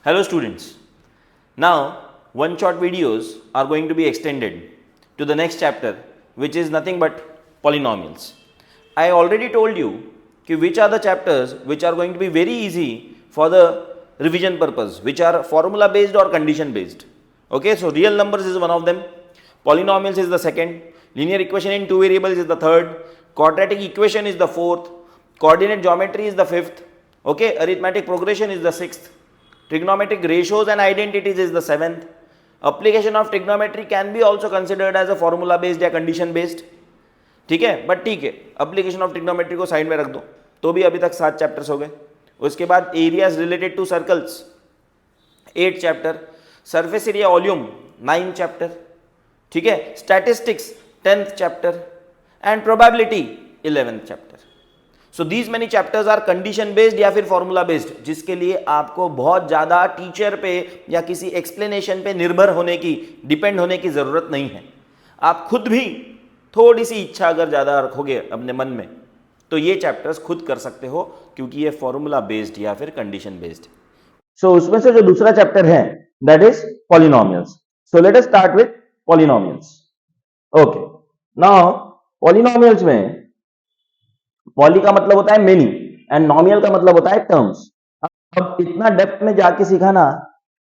Hello students. Now one shot videos are going to be extended to the next chapter, which is nothing but polynomials. I already told you which are the chapters which are going to be very easy for the revision purpose, which are formula based or condition based. Okay, so real numbers is one of them, polynomials is the second, linear equation in two variables is the third, quadratic equation is the fourth, coordinate geometry is the fifth, okay, arithmetic progression is the sixth, trigonometric ratios and identities is the seventh. Application of trigonometry can be also considered as a formula based या condition based. ठीक है, but ठीक है, application of trigonometry को side में रख दो तो भी अभी तक 7 चैप्टर्स हो गए. उसके बाद areas related to circles 8 chapter, surface area volume 9 chapter, ठीक है, statistics 10th chapter and probability 11th chapter. So these many chapters are condition based या फिर फॉर्मूला बेस्ड, जिसके लिए आपको बहुत ज्यादा टीचर पे या किसी एक्सप्लेनेशन पे निर्भर होने की, डिपेंड होने की जरूरत नहीं है. आप खुद भी थोड़ी सी इच्छा अगर ज्यादा रखोगे अपने मन में तो ये चैप्टर्स खुद कर सकते हो, क्योंकि ये फॉर्मूला बेस्ड या फिर कंडीशन बेस्ड. सो उसमें से जो दूसरा चैप्टर है that is polynomials. So let us start with polynomials. Okay, now polynomials में पॉली का मतलब होता है मेनी एंड नॉमियल का मतलब होता है टर्म्स. अब इतना डेप्थ में जाके सिखाना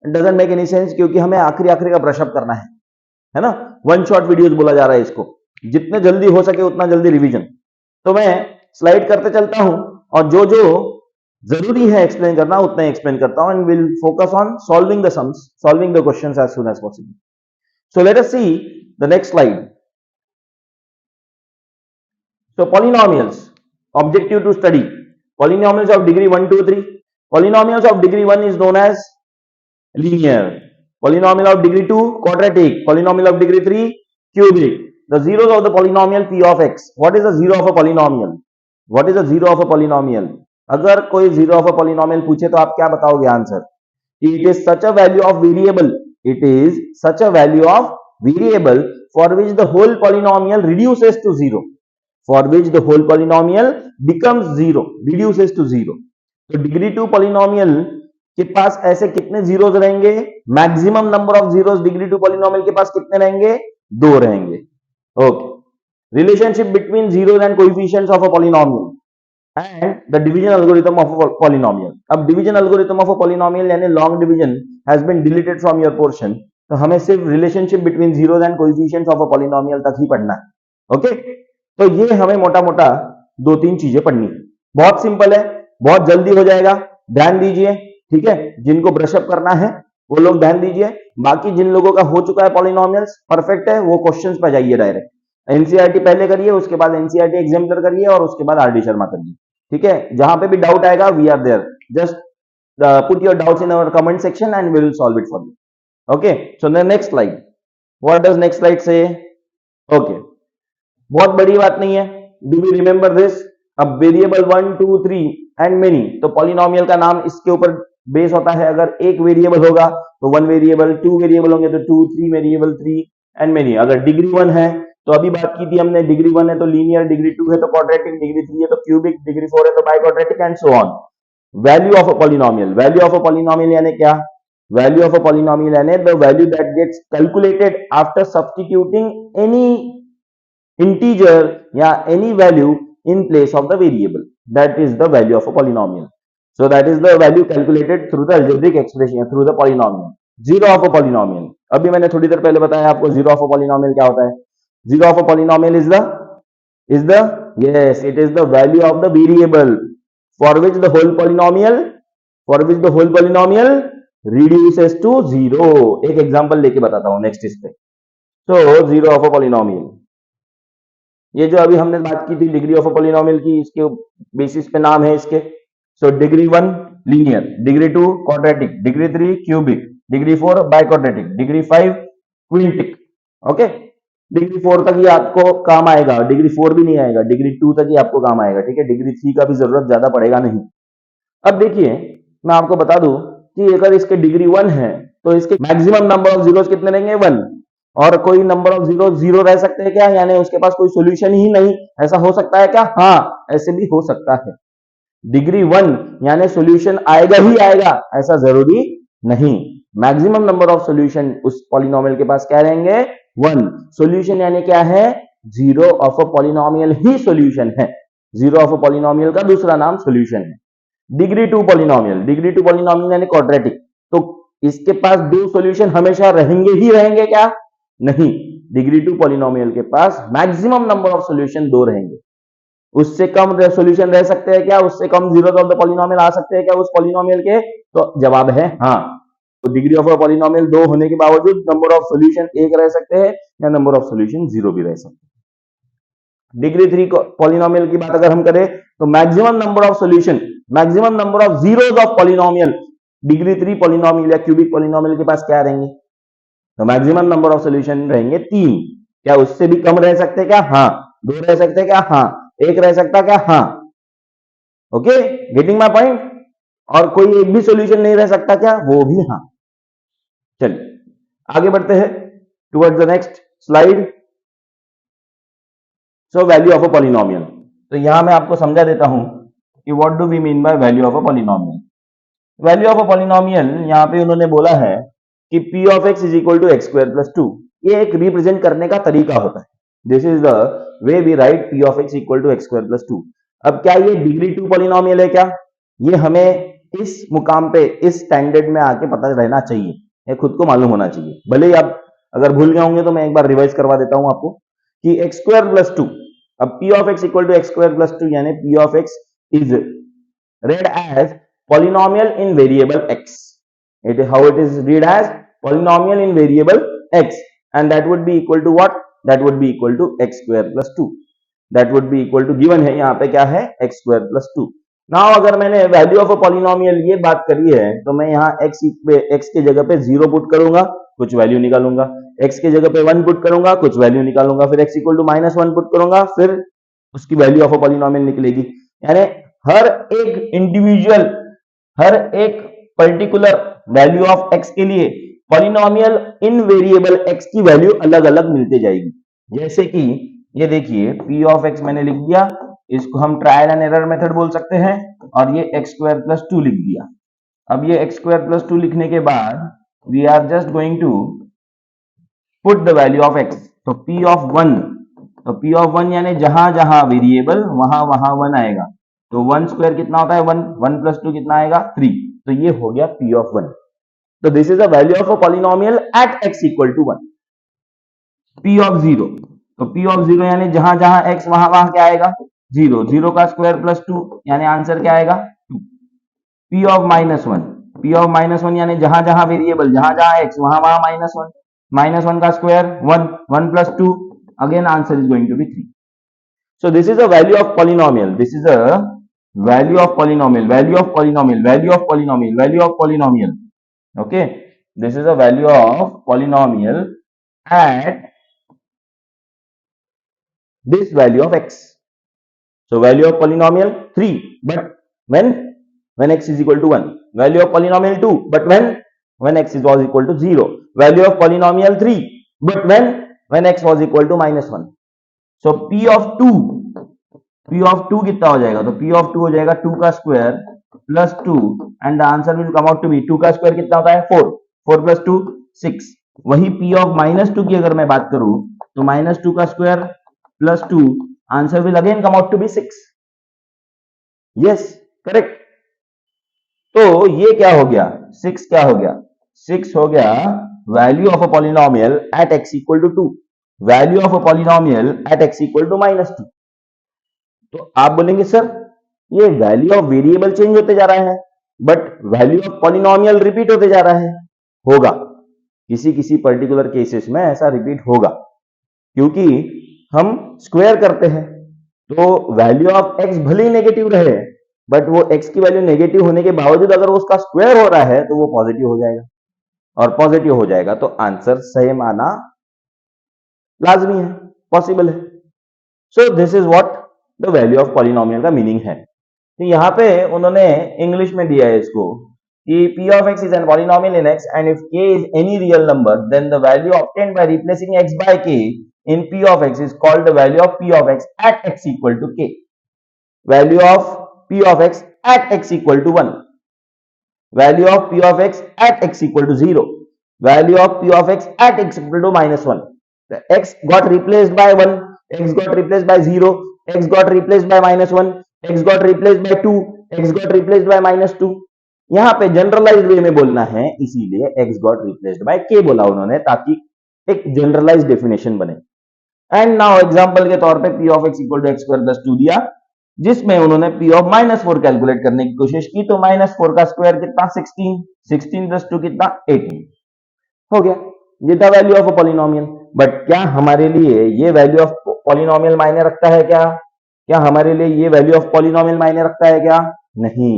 डजंट मेक एनी सेंस, क्योंकि हमें आखिरी का ब्रशअप करना है ना. वन शॉट वीडियोस बोला जा रहा है इसको, जितने जल्दी हो सके उतना जल्दी रिवीजन. तो मैं स्लाइड करते चलता हूं और जो जो जरूरी है एक्सप्लेन करना उतना ही एक्सप्लेन करता हूं, and will focus on solving the sums, solving the questions as soon as possible. So let us see the next slide. So polynomials, objective to study polynomials of degree 1 2 3. Polynomials of degree 1 is known as linear, polynomial of degree 2 quadratic, polynomial of degree 3 cubic. The zeros of the polynomial p of x. What is the zero of a polynomial? What is the zero of a polynomial? अगर कोई zero of a polynomial पूछे तो आप क्या बताओगे answer? It is such a value of variable, it is such a value of variable for which the whole polynomial reduces to zero, for which the whole polynomial becomes zero, reduces to zero. तो degree 2 polynomial के पास ऐसे कितने zeros रहेंगे? Maximum number of zeros degree 2 polynomial के पास कितने रहेंगे? 2 रहेंगे. Okay, relationship between zeros and coefficients of a polynomial and the division algorithm of a polynomial. अब division algorithm of a polynomial यानी long division has been deleted from your portion. तो हमें सिर्फ relationship between zeros and coefficients of a polynomial तक ही पढ़ना है. Okay, तो ये हमें मोटा मोटा 2-3 चीजें पढ़नी है. बहुत सिंपल है, बहुत जल्दी हो जाएगा, ध्यान दीजिए. ठीक है, जिनको ब्रशअप करना है वो लोग ध्यान दीजिए. बाकी जिन लोगों का हो चुका है पॉलिनोमियल्स परफेक्ट है, वो क्वेश्चंस पे जाइए डायरेक्ट. एनसीईआरटी पहले करिए, उसके बाद एनसीईआरटी एग्जाम्पलर करिए और उसके बाद आरडी शर्मा करिए. ठीक है, जहां पे भी डाउट आएगा we are there. Just put your doubts in our comment section and we will solve it for you. Okay, so the next slide. What does next slide say? Okay, बहुत बड़ी बात नहीं है. Do we remember this? अब variable 1 2 3 and many, तो polynomial का नाम इसके ऊपर बेस होता है. अगर एक वेरिएबल होगा तो 1 वेरिएबल, 2 वेरिएबल होंगे तो 2, 3 वेरिएबल 3 एंड मेनी. अगर डिग्री 1 है तो अभी बात की थी हमने, डिग्री 1 है तो लीनियर, डिग्री 2 है तो क्वाड्रेटिक, डिग्री 3 है तो क्यूबिक, डिग्री 4 है तो biquadratic and so on. Value of a polynomial, value of a polynomial यानी क्या? वैल्यू ऑफ अ पॉलिनोमियल यानी the value that gets calculated after substituting any integer या any value in place of the variable. That is the value of a polynomial. So that is the value calculated through the algebraic expression, through the polynomial. Zero of a polynomial, अभी मैंने थोड़ी देर पहले बताया आपको zero of a polynomial क्या होता है. Zero of a polynomial is the yes, it is the value of the variable for which the whole polynomial reduces to zero. एक एग्जांपल लेके बताता हूं नेक्स्ट इस पे. So zero of a polynomial, ये जो अभी हमने बात की थी डिग्री ऑफ अ पॉलिनोमियल की, इसके बेसिस पे नाम है इसके. So degree 1 linear, degree 2 quadratic, degree 3 cubic, degree 4 biquadratic, degree 5 quintic. Okay, degree 4 तक ही आपको काम आएगा, डिग्री 4 भी नहीं आएगा, डिग्री 2 तक ही आपको काम आएगा. ठीक है, डिग्री 3 का भी जरूरत ज्यादा पड़ेगा नहीं. अब देखिए, मैं आपको बता दूं कि अगर इसके डिग्री 1 है तो इसके मैक्सिमम नंबर ऑफ जीरोस कितने रहेंगे? 1. और कोई नंबर ऑफ जीरो रह सकते हैं क्या? यानी उसके पास कोई सॉल्यूशन ही नहीं, ऐसा हो सकता है क्या? हाँ, ऐसे भी हो सकता है. डिग्री 1 यानी सॉल्यूशन आएगा ही आएगा ऐसा जरूरी नहीं, मैक्सिमम नंबर ऑफ सॉल्यूशन उस पॉलिनोमियल के पास क्या रहेंगे? 1। सॉल्यूशन यानी क्या है? Zero of a polynomial he solution है। जीरो ऑफ अ पॉलिनोमियल का दूसरा नाम सॉल्यूशन है। डिग्री 2 पॉलिनोमियल, डिग्री 2 पॉलिनोमियल यानी क्वाड्रेटिक, तो इसके पास दो सॉल्यूशन हमेशा रहेंगे ही रहेंगे क्या? नहीं, डिग्री 2 पॉलिनोमियल के पास मैक्सिमम नंबर ऑफ सॉल्यूशन 2 रहेंगे। उससे कम सॉल्यूशन रह सकते हैं क्या? उससे कम जीरो ऑफ द पॉलिनोमियल आ सकते हैं क्या उस पॉलिनोमियल के? तो जवाब है हाँ। तो डिग्री ऑफ अ पॉलिनोमियल 2 होने के बावजूद नंबर ऑफ सॉल्यूशन 1 रह सकते हैं या नंबर ऑफ सॉल्यूशन 0 भी रह सकते हैं। डिग्री 3 पॉलिनोमियल की बात अगर हम करें तो maximum number of solution, maximum number of zeros of polynomial degree 3 polynomial या क्यूबिक पॉलिनोमियल के पास क्या रहेंगे? तो मैक्सिमम नंबर ऑफ सॉल्यूशन रहेंगे 3। क्या उससे भी कम रह सकते हैं क्या? हाँ। 2 रह सकते हैं क्या? हाँ। 1 रह सकता है क्या? हाँ। Okay, getting my point? और कोई एक भी सॉल्यूशन नहीं रह सकता क्या? वो भी हाँ। चलिए आगे बढ़ते हैं towards the next slide. So value of a polynomial, तो यहां मैं आपको समझा देता हूं कि what do we mean by value of a polynomial. Value of a polynomial यहां पे उन्होंने बोला है कि p of x is equal to x square plus 2। ये एक रिप्रेजेंट करने का तरीका होता है। This is the way we write p of x equal to x square plus 2। अब क्या ये डिग्री 2 पॉलिनोमियल है क्या? ये हमें इस मुकाम पे, इस स्टैंडर्ड में आके पता रहना चाहिए, ये खुद को मालूम होना चाहिए। भले ही आप अगर भूल गए होंगे तो मैं एक बार रिवाइज करवा देता हूं आपको कि एक्स स्क्वायर प्लस 2, अब p of x equal to x square plus 2 यानी p of x is read as polynomial in variable x. It is how it is read as polynomial in variable x, and that would be equal to what? That would be equal to x square plus 2. That would be equal to given है यहाँ पे क्या है? x square plus 2. Now अगर मैंने value of a polynomial ये बात करी है तो मैं यहाँ x के जगह पे 0 पुट करूंगा, कुछ वैल्यू निकालूंगा, x के जगह पे 1 पुट करूंगा, कुछ वैल्यू निकालूंगा, फिर x इक्वल टू -1 पुट करूंगा, फिर उसकी वैल्यू ऑफ अ पॉलिनोमियल निकलेगी। यानी हर एक इंडिविजुअल, हर एक पर्टिकुलर वैल्यू ऑफ x के लिए पॉलिनोमियल इन वेरिएबल x की वैल्यू अलग अलग मिलती जाएगी। जैसे कि ये देखिए p ऑफ x मैंने लिख दिया, इसको हम ट्रायल एंड एरर मेथड बोल सकते हैं, और ये x स्क्वायर प्लस 2 लिख दिया। अब ये x स्क्वायर प्लस 2 लिखने के बाद we are just going to put the value of x। तो p ऑफ 1, तो p ऑफ 1 यानी जहां जहां वेरिएबल वहां वहां 1 आएगा। तो 1 स्क्वायर कितना होता है? 1। 1 प्लस 2 कितना आएगा? 3। तो ये हो गया p ऑफ 1। तो this is a value of a polynomial at x equal to 1। p of 0, तो p ऑफ 0 यानी जहां जहां x वहां वहां क्या आएगा? 0। 0 का स्क्वायर प्लस 2 यानी आंसर क्या आएगा? 2। p ऑफ -1, p ऑफ -1 यानी जहां जहां वेरिएबल, जहां जहां x वहां वहां -1। -1 का square 1। 1 plus 2, again answer is going to be 3. So this is a value of polynomial. This is a value of polynomial, value of polynomial, value of polynomial, value of polynomial. Okay, this is a value of polynomial at this value of x. So value of polynomial 3, but when x is equal to 1. Value of polynomial 2, but when x was equal to 0. Value of polynomial 3, but when x was equal to -1. So p of 2 कितना हो जाएगा? तो p of 2 हो जाएगा 2 का square plus 2 and the answer will come out to be 2 का square कितना होता है? 4। 4 प्लस 2 6। वही p of -2 की अगर मैं बात करूं तो -2 का square plus 2, answer will again come out to be 6। Yes, correct. तो ये क्या हो गया? 6 क्या हो गया? 6 हो गया value of a polynomial at x equal to 2। Value of a polynomial at x equal to -2। तो आप बोलेंगे सर ये वैल्यू ऑफ वेरिएबल चेंज होते जा रहा है but value of polynomial repeat होते जा रहा है। होगा, किसी किसी पर्टिकुलर केसेस में ऐसा रिपीट होगा क्योंकि हम स्क्वायर करते हैं। तो वैल्यू ऑफ x भले ही नेगेटिव रहे बट वो x की वैल्यू नेगेटिव होने के बावजूद अगर उसका स्क्वायर हो रहा है तो वो पॉजिटिव हो जाएगा, और पॉजिटिव हो जाएगा तो आंसर सेम आना लाजमी है, पॉसिबल है। So this is what the value of polynomial का मीनिंग है। तो यहाँ पे उन्होंने इंग्लिश में दिया है इसको कि p of x is an polynomial in x and if k is any real number then the value obtained by replacing x by k in p of x is called the value of p of x at x equal to k. Value of p of x at x equal to 1. value of p of x at x equal to 0, value of p of x at x equal to -1. The x got replaced by 1, x got replaced by 0, x got replaced by -1, x got replaced by 2, x got replaced by -2. यहाँ पे generalise वे में बोलना है, इसीलिए x got replaced by k बोला उन्होंने, ताकि एक जनरलाइज डेफिनेशन बने. एंड नाउ एग्जांपल के तौर पे p of x equal to x square plus 2 दिया, जिसमें उन्होंने p of -4 कैलकुलेट करने की कोशिश की, तो -4 का स्क्वायर कितना 16, 16 प्लस 2 कितना 18 हो गया. ये था value of a polynomial. But क्या हमारे लिए ये वैल्यू ऑफ पॉलिनोमियल मायने रखता है क्या? क्या हमारे लिए ये वैल्यू ऑफ पॉलिनोमियल मायने रखता है क्या? नहीं.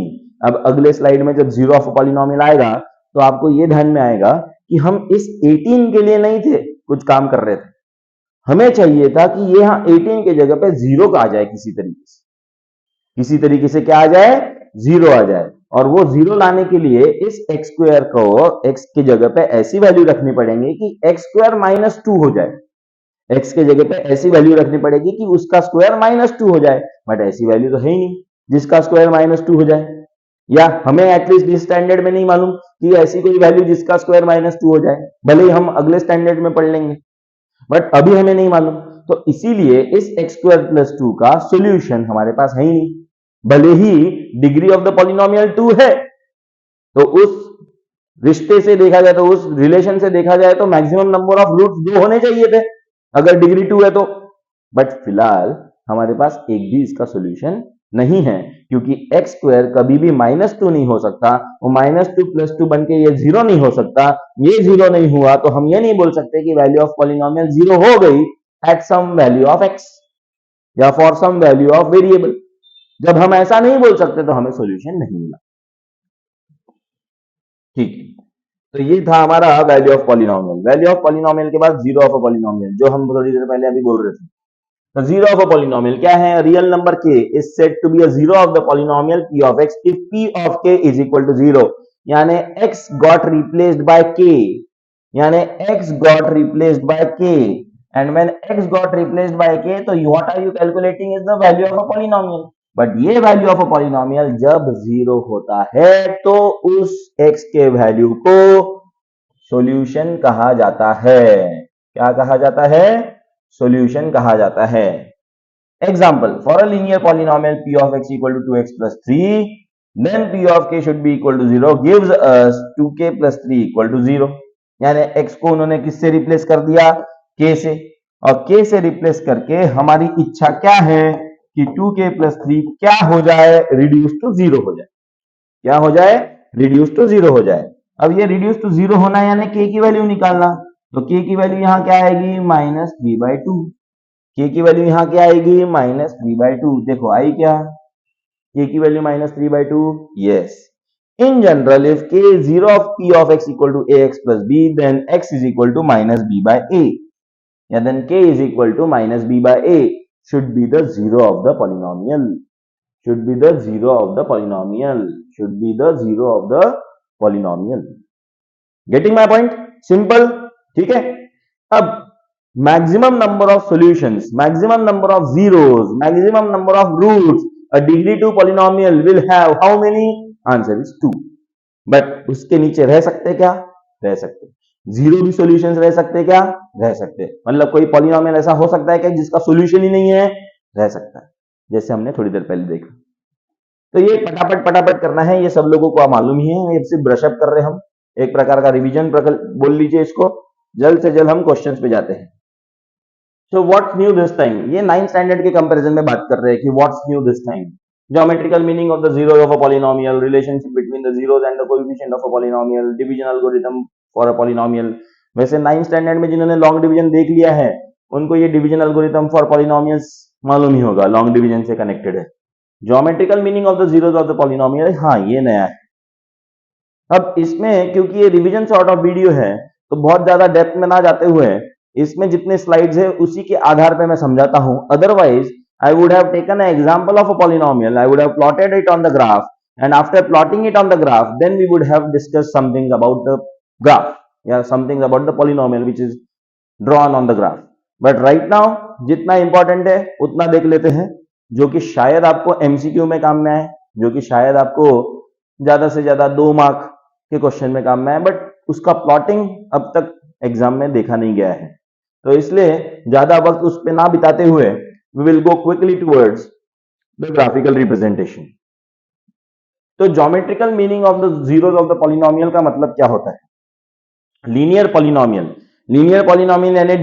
अब अगले स्लाइड में जब जीरो ऑफ पॉलिनोमियल आएगा तो आपको ये ध्यान में आएगा कि हम इस 18 के लिए नहीं थे कुछ काम कर रहे थे, हमें चाहिए था कि ये यहां 18 के जगह पे जीरो का आ जाए, किसी तरीके से क्या आ जाए, जीरो आ जाए. और वो जीरो लाने के लिए इस एक्स स्क्वायर को एक्स की जगह पे ऐसी वैल्यू रखनी पड़ेगी कि एक्स स्क्वायर -2 हो जाए. एक्स के जगह पे ऐसी वैल्यू रखनी पड़ेगी कि उसका स्क्वायर -2 हो जाए. बट ऐसी वैल्यू तो है ही नहीं जिसका स्क्वायर -2 हो जाए, या हमें एटलीस्ट इस स्टैंडर्ड में नहीं मालूम कि ऐसी कोई वैल्यू जिसका स्क्वायर -2 हो जाए. भले ही हम अगले स्टैंडर्ड में पढ़ लेंगे, बट अभी हमें नहीं मालूम. तो इसीलिए इस एक्स स्क्वायर प्लस 2 का सोल्यूशन हमारे पास है ही नहीं. भले ही डिग्री ऑफ द पॉलिनोमियल 2 है, तो उस रिश्ते से देखा जाए, तो उस रिलेशन से देखा जाए, तो मैक्सिमम नंबर ऑफ रूट्स 2 होने चाहिए थे अगर डिग्री 2 है तो. बट फिलहाल हमारे पास एक भी इसका सोल्यूशन नहीं है, क्योंकि एक्स स्क्वायर कभी भी -2 नहीं हो सकता, वो -2 + 2 बन के ये जीरो नहीं हो सकता. ये जीरो नहीं हुआ तो हम ये नहीं बोल सकते कि वैल्यू ऑफ पॉलिनोमियल जीरो हो गई at some value of x या for some value of variable. जब हम ऐसा नहीं बोल सकते तो हमें सॉल्यूशन नहीं मिला. ठीक, तो ये था हमारा value of polynomial. Value of polynomial के बाद जीरो ऑफ अ पॉलिनोमियल, जो हम थोड़ी देर पहले अभी बोल रहे थे. तो जीरो ऑफ अ पॉलिनोमियल क्या है? Real number k is said to be a zero of the polynomial p of x if p of k is equal to 0. यानी x got replaced by k, यानी x got replaced by k, and when x got replaced by k, तो what are you calculating is the value of a polynomial. But ये value of a polynomial जब zero होता है तो उस x के value को सॉल्यूशन कहा जाता है. क्या कहा जाता है? सॉल्यूशन कहा जाता है. Example, for a linear polynomial p of x equal to 2x plus 3, then p of k should be equal to 0 gives us 2k plus 3 equal to 0. यानी x को उन्होंने किससे रिप्लेस कर दिया? k से. और k से रिप्लेस करके हमारी इच्छा क्या है कि 2k plus 3 क्या हो जाए? रिड्यूस टू 0 हो जाए. क्या हो जाए? रिड्यूस टू 0 हो जाए. अब ये रिड्यूस टू 0 होना यानी k की वैल्यू निकालना. तो k की वैल्यू यहां क्या आएगी? -3/2. k की वैल्यू यहां क्या आएगी? -3/2. देखो आई क्या? k की value -3/2. Yes. In general, if k is 0 of p of x equal to ax plus b, then x is equal to -b by a. Yeah, then k is equal to -b by a should be the zero of the polynomial. Should be the zero of the polynomial. Should be the zero of the polynomial. Getting my point? Simple. ठीक है. अब maximum number of solutions, maximum number of zeros, maximum number of roots a degree 2 polynomial will have how many? Answer is 2. But उसके नीचे रह सकते क्या? रह सकते. जीरो भी सॉल्यूशंस रह सकते क्या? रह सकते. मतलब कोई पॉलिनोमियल ऐसा हो सकता है क्या जिसका सॉल्यूशन ही नहीं है? रह सकता है, जैसे हमने थोड़ी देर पहले देखा. तो ये पटापट करना है, ये सब लोगों को मालूम ही है. ये सिर्फ ब्रशअप कर रहे हैं हम, एक प्रकार का रिवीजन बोल लीजिए इसको. जल्द से जल्द हम क्वेश्चंस पे जाते हैं. So what's new this time? ये 9th स्टैंडर्ड के कंपैरिजन में बात कर रहे हैं कि what's new this time. Geometrical meaning of the zeros of a polynomial, relationship between the zeros and the coefficient of a polynomial, division algorithm for a polynomial. वैसे 9th standard में जिन्होंने लॉन्ग डिवीजन देख लिया है उनको ये division algorithm for polynomials मालूम ही होगा, लॉन्ग डिवीजन से कनेक्टेड है. Geometrical meaning of the zeros of the polynomial, हाँ ये नया है. अब इसमें क्योंकि ये रिवीजन सॉर्ट ऑफ वीडियो है तो बहुत ज्यादा डेप्थ में ना जाते हुए इसमें जितने स्लाइड्स है उसी के आधार पे मैं समझाता हूं. Otherwise I would have taken an example of a polynomial, I would have plotted it on the graph, and after plotting it on the graph then we would have discussed something about the graph या something about the polynomial which is drawn on the graph. But right now जितना important है उतना देख लेते हैं, जो कि शायद आपको एमसीक्यू में काम में आए, जो कि शायद आपको ज्यादा से ज्यादा 2 मार्क के क्वेश्चन में काम में है, बट उसका प्लॉटिंग अब तक एग्जाम में देखा नहीं गया है, तो इसलिए ज्यादा वक्त उस पर ना बिताते हुए we will go quickly towards the graphical representation. तो geometrical meaning of the zeros of the polynomial का मतलब क्या होता है? लीनियर पॉलिनोमियल, लीनियर पॉलिनोमियल यानी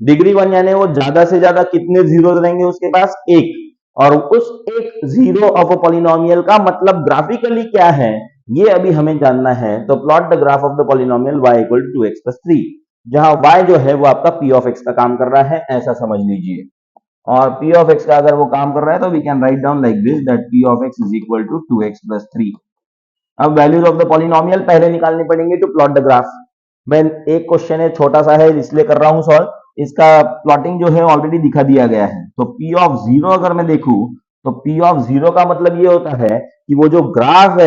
डिग्री वन यानी वो ज्यादा से ज्यादा कितने जीरो रहेंगे उसके पास? एक। और उस एक जीरो ऑफ अ पॉलिनोमियल का मतलब ग्राफिकली क्या है ये अभी हमें जानना है। तो plot the graph of the polynomial y equal to 2x plus 3, जहां y जो है वो आपका p ऑफ x का काम कर रहा है, ऐसा समझ लीजिए। और p ऑफ x का अगर वो काम कर रहा है तो we can write down like this that p of x is equal to 2x plus 3। अब वैल्यूज ऑफ द पॉलिनोमियल पहले निकालनी पड़ेंगे टू प्लॉट द ग्राफ। मैं एक क्वेश्चन है, छोटा सा है इसलिए कर रहा हूं सॉल्व, इसका प्लॉटिंग जो है ऑलरेडी दिखा दिया गया है। तो p ऑफ 0 अगर मैं देखूं तो p ऑफ 0 का मतलब ये होता है कि वो जो ग्राफ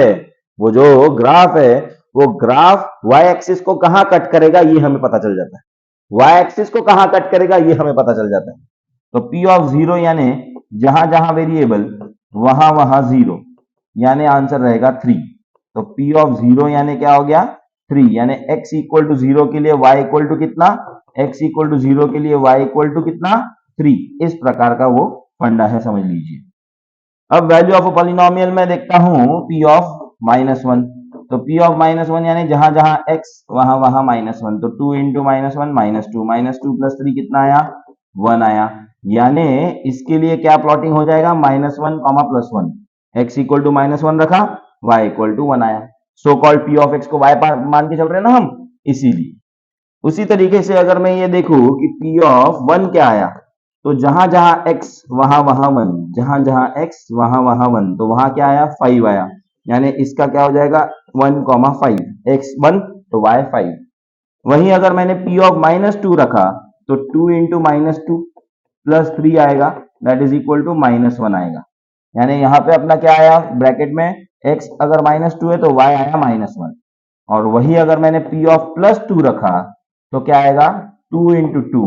है वो ग्राफ y एक्सिस को कहां कट करेगा ये हमें पता चल जाता है। y एक्सिस को कहां कट करेगा ये हमें पता चल जाता है। तो p ऑफ 0 यानी जहां जहां वेरिएबल वहां वहां 0, यानी आंसर रहेगा 3। तो p ऑफ 0 यानी क्या हो गया? 3, यानी x इक्वल टू 0 के लिए y इक्वल टू कितना? x इक्वल टू 0 के लिए y इक्वल टू कितना? 3। इस प्रकार का वो फंडा है, समझ लीजिए। अब वैल्यू ऑफ पॉलिनोमियल में देखता हूं p ऑफ -1। तो p ऑफ -1 यानी जहां जहां x वहां वहां -1, तो 2 इंटू -1 -2 प्लस 3 कितना आया? 1 आया। यानी इसके लिए क्या प्लॉटिंग हो जाएगा? -1 प्लस 1, x इक्वल टू -1 रखा, y इक्वल टू 1 आया। So called p of x को y मान के चल रहे हैं ना हम, इसीलिए। उसी तरीके से अगर मैं ये देखूं कि p ऑफ 1 क्या आया, तो जहां जहां x वहां वहां 1, जहां जहां x वहां वहां 1, तो वहां क्या आया? 5 आया। यानी इसका क्या हो जाएगा? 1,5, x 1 तो y 5। वहीं अगर मैंने p ऑफ -2 रखा तो 2 इंटू -2 प्लस 3 आएगा, दैट इज इक्वल टू -1 आएगा। यानी यहाँ पे अपना क्या आया ब्रैकेट में? x अगर -2 है तो y आया -1। और वही अगर मैंने p ऑफ +2 रखा तो क्या आएगा? 2 इंटू 2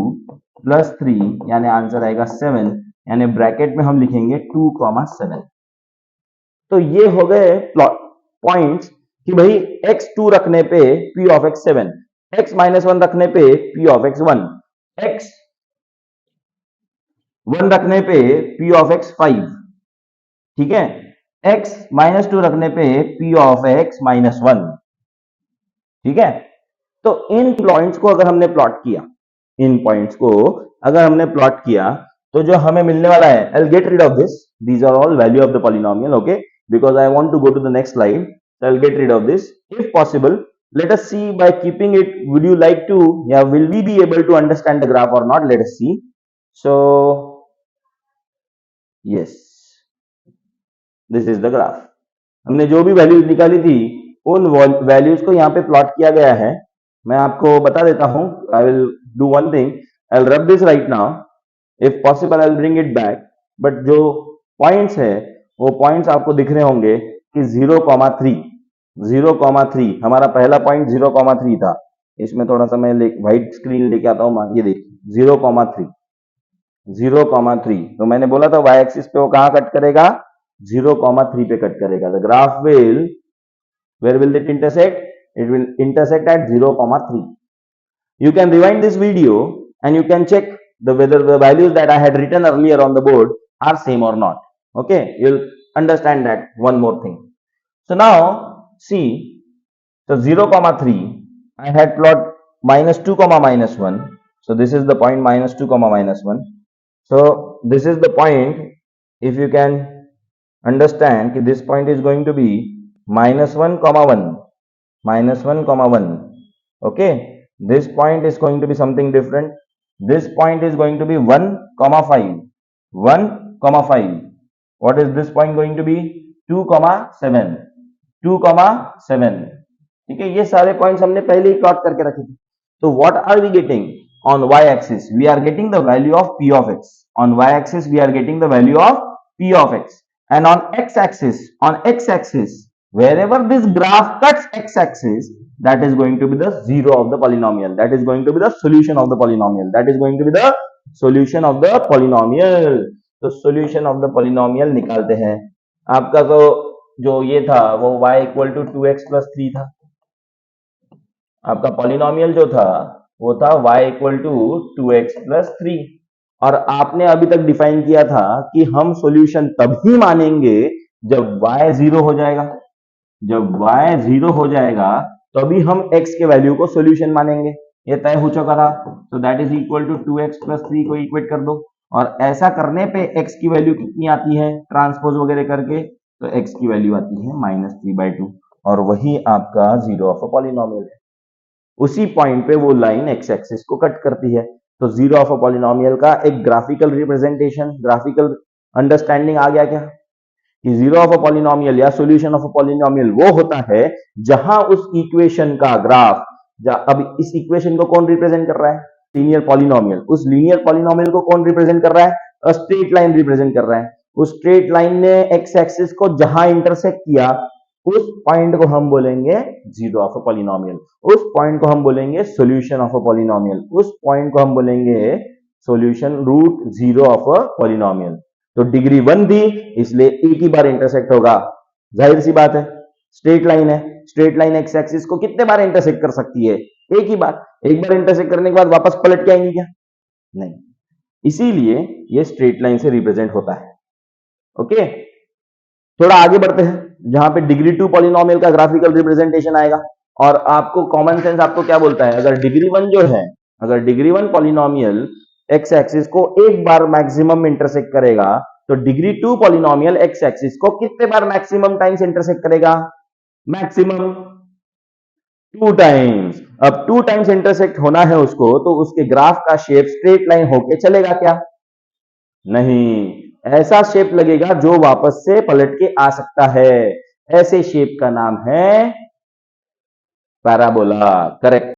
प्लस 3, यानी आंसर आएगा 7। यानी ब्रैकेट में हम लिखेंगे 2,7। तो ये हो गए पॉइंट्स कि भाई x2 रखने पे p ऑफ x 7, x -1 रखने पे p ऑफ x 1, x 1 रखने पे p ऑफ x 5, ठीक है, x -2 रखने पे p ऑफ x -1, ठीक है। तो इन पॉइंट्स को अगर हमने प्लॉट किया, इन पॉइंट्स को अगर हमने प्लॉट किया तो जो हमें मिलने वाला है, I'll get rid of this, these are all value of the polynomial, okay, because I want to go to the next slide, so I'll get rid of this. If possible, let us see by keeping it, would you like to, yeah, will we be able to understand the graph or not? Let us see. So yes, this is the graph. हमने जो भी values निकाली थी उन values को यहाँ पे plot किया गया है। मैं आपको बता देता हूं, I will do one thing, I will rub this right now, if possible I will bring it back, but जो पॉइंट्स है वो पॉइंट्स आपको दिख रहे होंगे कि 0,3 हमारा पहला पॉइंट 0,3 था। इसमें थोड़ा सा मैं व्हाइट स्क्रीन लेके आता हूँ, ये देखिए 0,3, तो मैंने बोला था y एक्सिस पे वो कहां कट करेगा? 0,3 पे कट करेगा। The graph will, where will it intersect? It will intersect at 0,3. You can rewind this video and you can check whether the values that I had written earlier on the board are same or not. Okay, you'll understand that one more thing. So now see, so 0,3 I had plot -2, -1. So this is the point -2, -1. So this is the point. If you can understand that this point is going to be -1, -1, okay, this point is going to be something different. This point is going to be 1,5, 1,5. What is this point going to be? 2,7, 2,7, ठीक है। ये सारे points हमने पहले ही plot करके रखे थे। तो what are we getting on y axis? We are getting the value of p of x. On y axis we are getting the value of p of x, and on x axis wherever this graph cuts x axis, that is going to be the zero of the polynomial, that is going to be the solution of the polynomial, that is going to be the solution of the polynomial. तो solution of the polynomial निकालते हैं। आपका तो जो ये था वो y equal to 2x plus 3 था। आपका पॉलिनोमियल जो था वो था y equal to 2x plus 3। और आपने अभी तक डिफाइन किया था कि हम सॉल्यूशन तभी मानेंगे जब y जीरो हो जाएगा। जब y जीरो हो जाएगा तभी हम x के वैल्यू को सॉल्यूशन मानेंगे। ये तय हो चुका था। तो that is equal to 2x plus 3 को इक्वेट कर दो, और ऐसा करने पे x की वैल्यू कितनी आती है ट्रांसपोज वगैरह करके, तो x की वैल्यू आती है -3/2, और वही आपका जीरो ऑफ अ पॉलिनोमियल है। उसी पॉइंट पे वो लाइन एक्स एक्सिस को कट करती है। तो जीरो ऑफ अ पॉलिनोमियल का एक ग्राफिकल रिप्रेजेंटेशन, ग्राफिकल अंडरस्टैंडिंग आ गया क्या, कि जीरो ऑफ अ पॉलिनोमियल या सॉल्यूशन ऑफ अ पॉलिनोमियल वो होता है जहां उस इक्वेशन का ग्राफ, अब इस इक्वेशन को कौन रिप्रेजेंट कर रहा है, लीनियर पॉलिनोमियल। उस लीनियर पॉलिनोमियल को कौन रिप्रेजेंट कर रहा है, स्ट्रेट लाइन रिप्रेजेंट कर रहा है। उस स्ट्रेट लाइन ने एक्स एक्सिस को जहां इंटरसेक्ट किया उस पॉइंट को हम बोलेंगे जीरो ऑफ अ पॉलिनोमियल, उस पॉइंट को हम बोलेंगे सॉल्यूशन ऑफ अ पॉलिनोमियल, उस पॉइंट को हम बोलेंगे solution root zero of a polynomial. तो डिग्री 1 दी, इसलिए एक ही बार इंटरसेक्ट होगा। जाहिर सी बात है, स्ट्रेट लाइन है, स्ट्रेट लाइन एक्स एक्सिस को कितने बार इंटरसेक्ट कर सकती है, एक ही बार। एक बार इंटरसेक्ट करने के बाद वापस पलट के आएंगी क्या, नहीं। इसीलिए ये स्ट्रेट लाइन से रिप्रेजेंट होता है। ओके, थोड़ा आगे बढ़ते हैं जहां पे डिग्री 2 पॉलिनोमियल का ग्राफिकल रिप्रेजेंटेशन आएगा। और आपको कॉमन सेंस आपको क्या बोलता है, अगर डिग्री 1 जो है, अगर डिग्री 1 पॉलिनोमियल एक्स एक्सिस को एक बार मैक्सिमम इंटरसेक्ट करेगा, तो डिग्री 2 पॉलिनोमियल एक्स एक्सिस को कितने बार मैक्सिमम टाइम्स इंटरसेक्ट करेगा, मैक्सिमम 2 टाइम्स। अब 2 टाइम्स इंटरसेक्ट होना है उसको, तो उसके ग्राफ का शेप स्ट्रेट लाइन होके चलेगा क्या, नहीं, ऐसा शेप लगेगा जो वापस से पलट के आ सकता है। ऐसे शेप का नाम है पैराबोला। करेक्ट।